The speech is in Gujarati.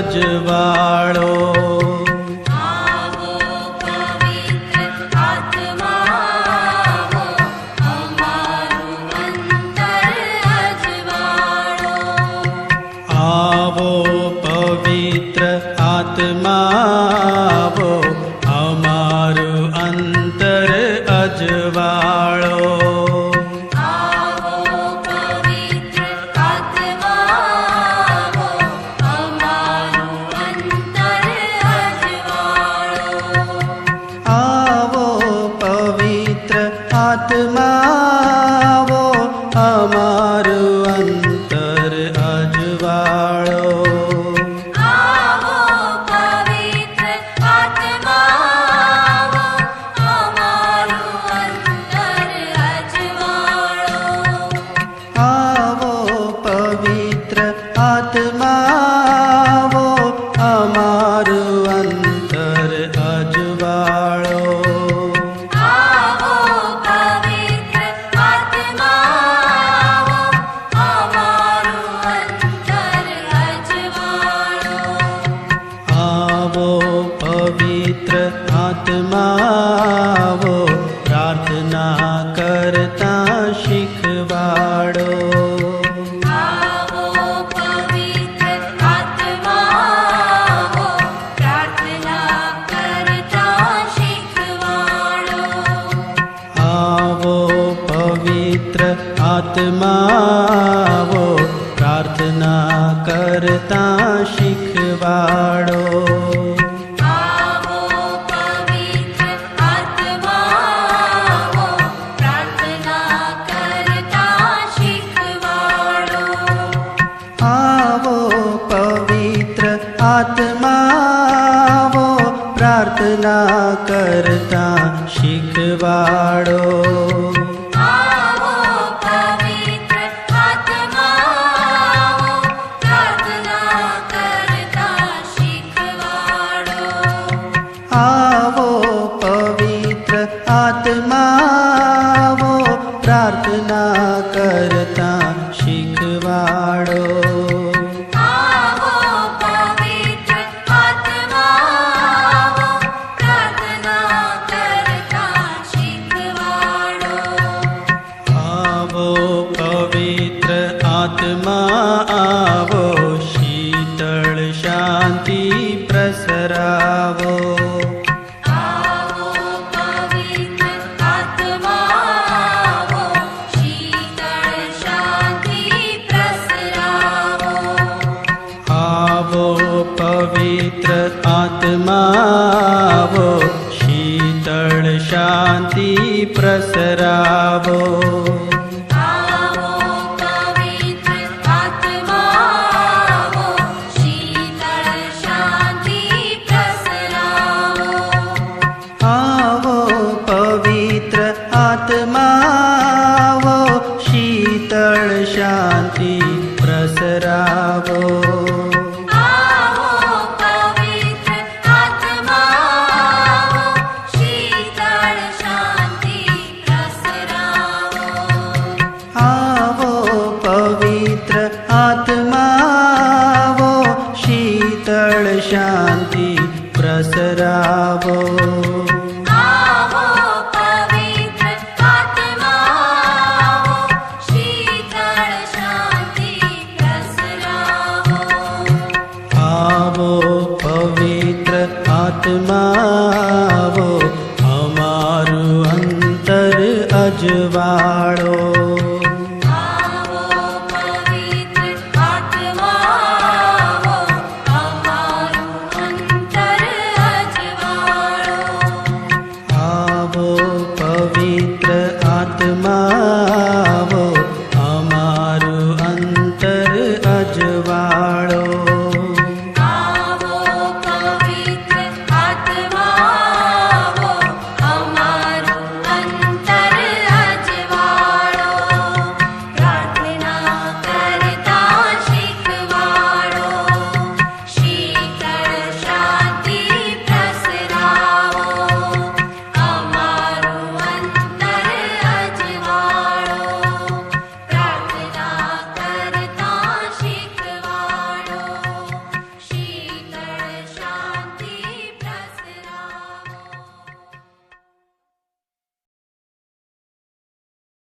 અજવાળો. આવો પવિત્ર આત્માવો, અમારું અંતર અજવાળો. આવો પવિત્ર આત્માવો, અમારું અંતર અજવાળો. આવો પવિત્ર આત્માવો, અમારું અંતર અજવાળો. આવો પવિત્ર આત્માવો, અમારું અંતર અજવાળો. આવો પવિત્ર આત્માવો, અમારું અંતર અજવાળો. આવો પવિત્ર આત્માવો, અમારું અંતર અજવાળો. આવો પવિત્ર આત્માવો, પ્રાર્થના કરતા શીખવાડો. આવો પવિત્ર આત્માવો, પ્રાર્થના કરતા શીખવાડો. આવો પવિત્ર આત્માવો, પ્રાર્થના કરતા શીખવાડો. આવો પવિત્ર આત્માવો, પ્રાર્થના કરતા શીખવાડો. આવો પવિત્ર આત્માવો, પ્રાર્થના કરતા શીખવાડો. આવો પવિત્ર આત્માવો, પ્રાર્થના કરતા શીખવાડો. આવો પવિત્ર આત્માવો, પ્રાર્થના કરતા શીખવાડો. આવો પવિત્ર આત્માવો, પ્રાર્થના કરતા શીખવાડો. આવો પવિત્ર આત્માવો, શીતળ શાંતિ પ્રસરાવો. આવો પવિત્ર આત્માવો, શીતળ શાંતિ પ્રસરાવો. આવો પવિત્ર આત્માવો, શીતળ શાંતિ પ્રસરાવો. આવો પવિત્ર આત્માવો, શીતળ શાંતિ પ્રસરાવો. આવો પવિત્ર આત્માવો, શીતળ શાંતિ પ્રસરાવો. આવો પવિત્ર આત્માવો, શીતળ શાંતિ પ્રસરાવો. આવો પવિત્ર આત્માવો, શીતળ શાંતિ પ્રસરાવો. આવો પવિત્ર આત્માવો, શીતળ શાંતિ પ્રસરાવો. આવો પવિત્ર આત્માવો, અમારું અંતર અજવાળો. આવો પવિત્ર આત્માવો, અમારું અંતર અજવાળો. આવો પવિત્ર આત્માવો, અમારું અંતર અજવાળો.